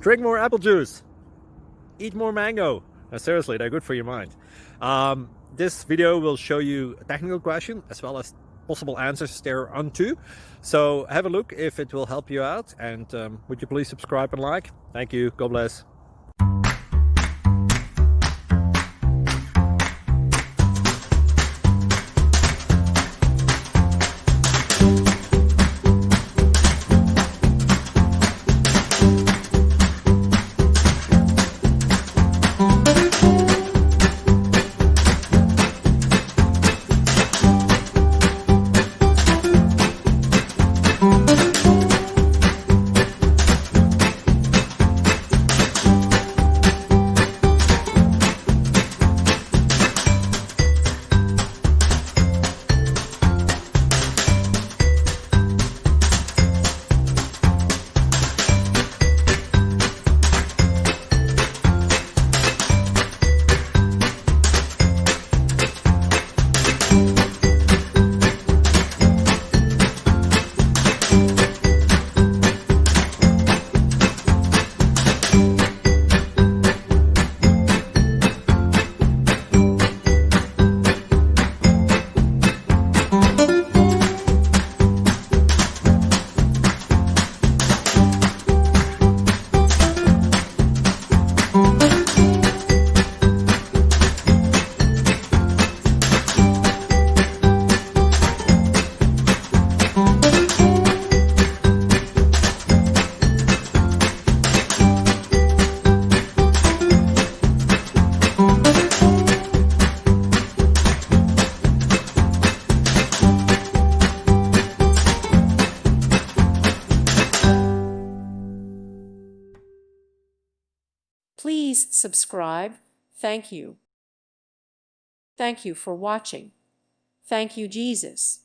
Drink more apple juice. Eat more mango. Seriously, they're good for your mind. This video will show you a technical question as well as possible answers thereunto. So have a look if it will help you out, and would you please subscribe and like? Thank you. God bless. Please subscribe. Thank you. Thank you for watching. Thank you, Jesus.